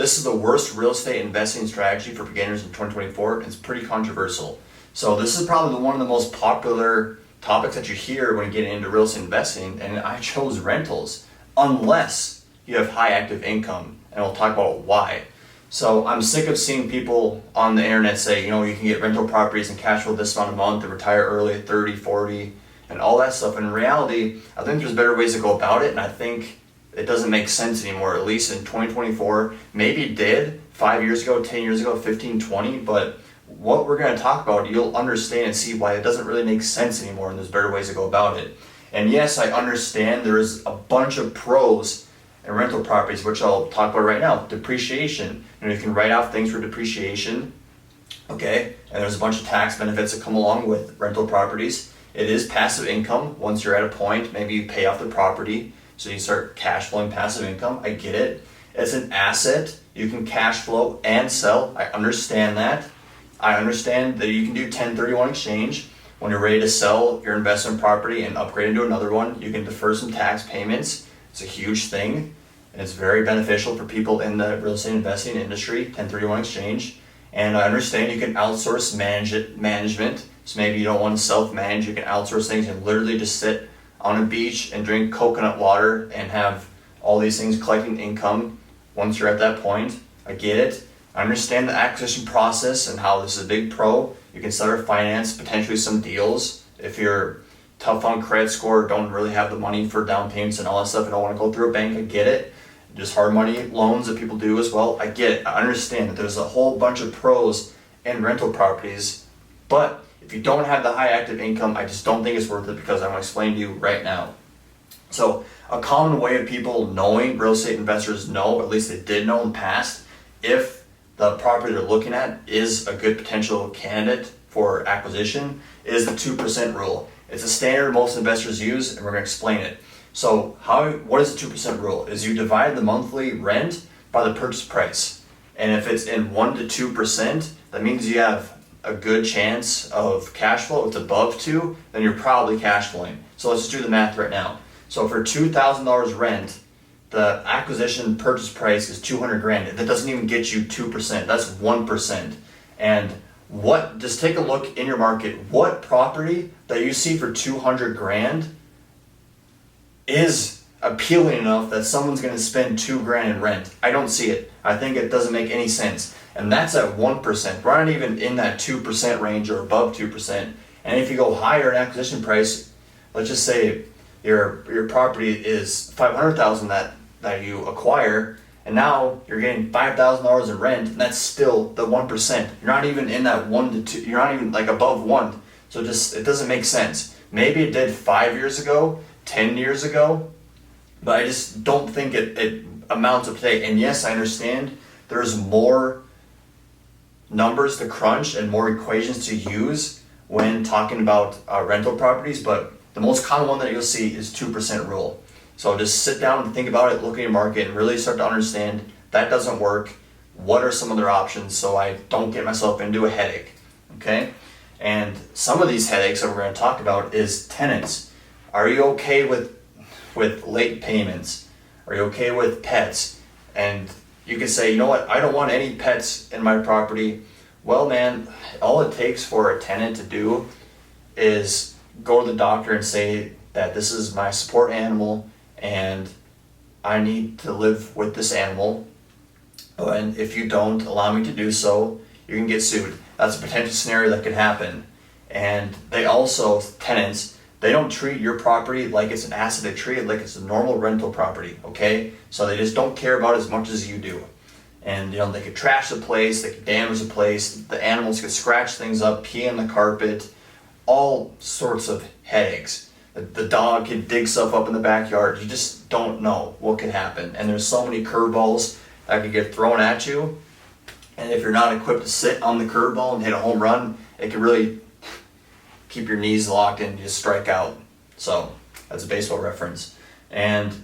this is the worst real estate investing strategy for beginners in 2024, and it's pretty controversial. So this is probably one of the most popular topics that you hear when you get into real estate investing, and I chose rentals unless you have high active income, and we'll talk about why. So I'm sick of seeing people on the internet say, you can get rental properties and cash flow this amount a month and retire early at 30, 40, and all that stuff. And in reality, I think there's better ways to go about it, and I think it doesn't make sense anymore, at least in 2024. Maybe it did 5 years ago, 10 years ago, 15, 20, but what we're going to talk about, you'll understand and see why it doesn't really make sense anymore, and there's better ways to go about it. And yes, I understand there's a bunch of pros in rental properties, which I'll talk about right now. Depreciation, you can write off things for depreciation, okay? And there's a bunch of tax benefits that come along with rental properties. It is passive income. Once you're at a point, maybe you pay off the property, so you start cash flowing passive income. I get it. It's an asset. You can cash flow and sell. I understand that. I understand that you can do 1031 exchange. When you're ready to sell your investment property and upgrade into another one, you can defer some tax payments. It's a huge thing, and it's very beneficial for people in the real estate investing industry, 1031 exchange. And I understand you can outsource management. So maybe you don't want to self-manage. You can outsource things and literally just sit on a beach and drink coconut water and have all these things collecting income once you're at that point. I get it. I understand the acquisition process and how this is a big pro. You can start finance potentially some deals. If you're tough on credit score, don't really have the money for down payments and all that stuff, and don't want to go through a bank, I get it. Just hard money loans that people do as well, I get it. I understand that there's a whole bunch of pros in rental properties, but if you don't have the high active income, I just don't think it's worth it, because I'm going to explain to you right now. So a common way of people knowing, real estate investors know, at least they did know in the past, if the property they're looking at is a good potential candidate for acquisition, is the 2% rule. It's a standard most investors use, and we're going to explain it. So what is the 2% rule? Is you divide the monthly rent by the purchase price. And if it's in 1 to 2%, that means you have a good chance of cash flow. If it's above 2, then you're probably cash flowing. So let's just do the math right now. So for $2,000 rent, the acquisition purchase price is $200,000. That doesn't even get you 2%. That's 1%. And just take a look in your market. What property that you see for $200,000 is appealing enough that someone's going to spend $2,000 in rent? I don't see it. I think it doesn't make any sense. And that's at 1%. We're not even in that 2% range or above 2%. And if you go higher in acquisition price, let's just say your property is $500,000 that you acquire, and now you're getting $5,000 in rent, and that's still the 1%. You're not even in that 1 to 2. You're not even like above 1. So it doesn't make sense. Maybe it did 5 years ago, 10 years ago, but I just don't think it amounts up today. And yes, I understand there's more numbers to crunch and more equations to use when talking about rental properties, but the most common one that you'll see is 2% rule. So just sit down and think about it, look at your market, and really start to understand that doesn't work. What are some other options so I don't get myself into a headache, okay? And some of these headaches that we're going to talk about is tenants. Are you okay with late payments? Are you okay with pets? And you can say, you know what, I don't want any pets in my property. Well, man, all it takes for a tenant to do is go to the doctor and say that this is my support animal and I need to live with this animal. And if you don't allow me to do so, you can get sued. That's a potential scenario that could happen. And tenants, they don't treat your property like it's an asset. They treat it like it's a normal rental property, okay? So they just don't care about it as much as you do. And they could trash the place, they could damage the place, the animals could scratch things up, pee on the carpet, all sorts of headaches. The dog could dig stuff up in the backyard. You just don't know what could happen. And there's so many curveballs that could get thrown at you. And if you're not equipped to sit on the curveball and hit a home run, it could really keep your knees locked and just strike out. So that's a baseball reference. And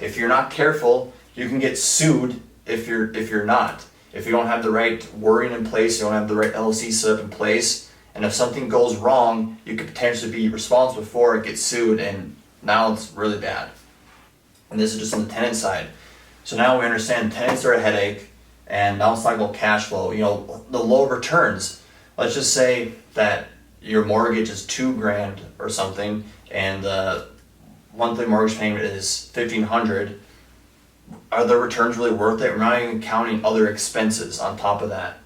if you're not careful, you can get sued if you're not. If you don't have the right wording in place, you don't have the right LLC set up in place, and if something goes wrong, you could potentially be responsible for it, get sued, and now it's really bad. And this is just on the tenant side. So now we understand tenants are a headache. And now let's talk about cash flow. You know, the low returns. Let's just say that your mortgage is $2,000 or something, and the monthly mortgage payment is $1,500. Are the returns really worth it? We're not even counting other expenses on top of that.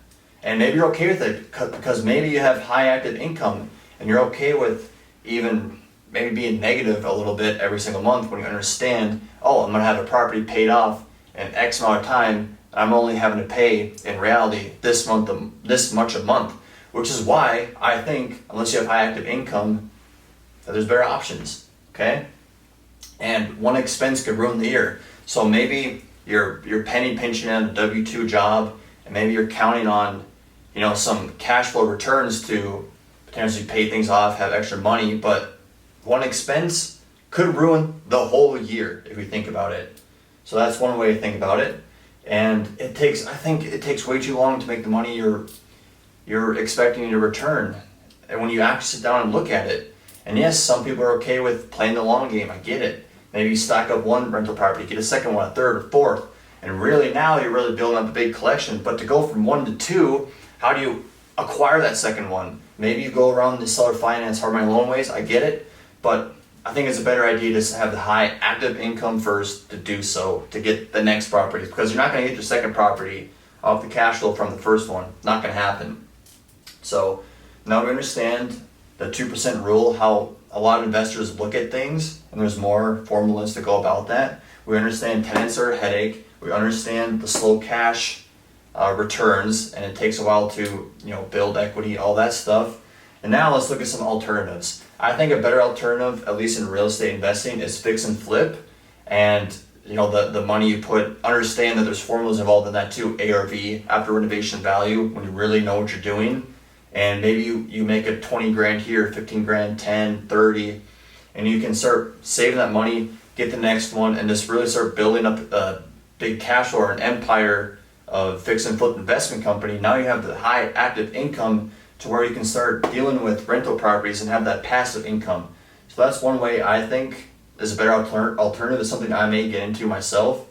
And maybe you're okay with it because maybe you have high active income and you're okay with even maybe being negative a little bit every single month when you understand, oh, I'm gonna have a property paid off in X amount of time. I'm only having to pay in reality this much a month, which is why I think unless you have high active income, that there's better options. Okay, and one expense could ruin the year. So maybe you're penny pinching at a W-2 job, and maybe you're counting on, you know, some cash flow returns to potentially pay things off, have extra money, but one expense could ruin the whole year if you think about it. So that's one way to think about it. And I think it takes way too long to make the money you're expecting to return. And when you actually sit down and look at it, and yes, some people are okay with playing the long game, I get it. Maybe you stack up one rental property, get a second one, a third, or fourth, and really now you're really building up a big collection. But to go from 1 to 2, how do you acquire that second one? Maybe you go around the seller finance, hard money loan ways, I get it, but I think it's a better idea to have the high active income first to do so, to get the next property, because you're not going to get your second property off the cash flow from the first one. Not going to happen. So now we understand the 2% rule, how a lot of investors look at things, and there's more formulas to go about that. We understand tenants are a headache. We understand the slow cash returns, and it takes a while to build equity, all that stuff. And now let's look at some alternatives. I think a better alternative, at least in real estate investing, is fix and flip. And the money you put, understand that there's formulas involved in that too. ARV, after renovation value, when you really know what you're doing. And maybe you make a 20 grand here, 15 grand, 10, 30, and you can start saving that money, get the next one, and just really start building up a big cash flow or an empire of fix and flip investment company. Now you have the high active income to where you can start dealing with rental properties and have that passive income. So that's one way I think is a better alternative. It's something I may get into myself.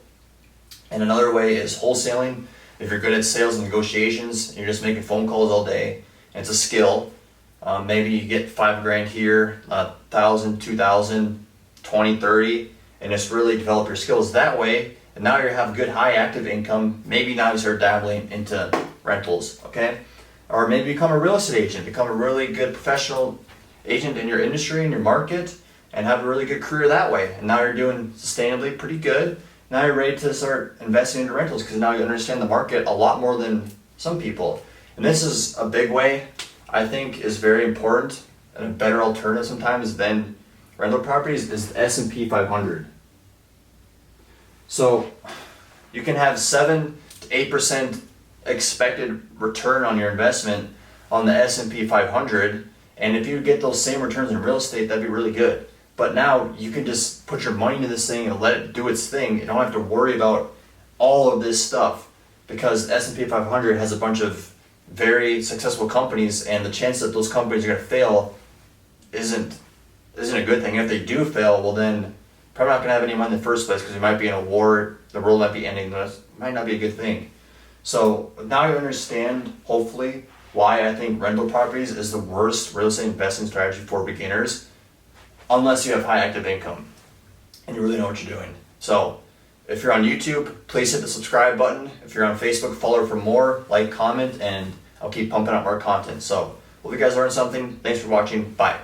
And another way is wholesaling. If you're good at sales and negotiations, and you're just making phone calls all day, and it's a skill. Maybe you get 5 grand here, 1,000, 2,000, 20, 30, and just really develop your skills that way. And now you have good high active income. Maybe now you start dabbling into rentals, okay? Or maybe become a real estate agent, become a really good professional agent in your industry, in your market, and have a really good career that way. And now you're doing sustainably pretty good. Now you're ready to start investing into rentals because now you understand the market a lot more than some people. And this is a big way, I think, is very important, and a better alternative sometimes than rental properties is the S&P 500. So you can have 7 to 8% expected return on your investment on the S&P 500, and if you get those same returns in real estate, that'd be really good. But now you can just put your money into this thing and let it do its thing. You don't have to worry about all of this stuff because S&P 500 has a bunch of very successful companies, and the chance that those companies are going to fail isn't a good thing. If they do fail, well then probably not going to have any money in the first place because you might be in a war, the world might be ending, that might not be a good thing. So now you understand, hopefully, why I think rental properties is the worst real estate investing strategy for beginners, unless you have high active income and you really know what you're doing. So if you're on YouTube, please hit the subscribe button. If you're on Facebook, follow for more, like, comment, and I'll keep pumping out more content. So hope you guys learned something. Thanks for watching. Bye.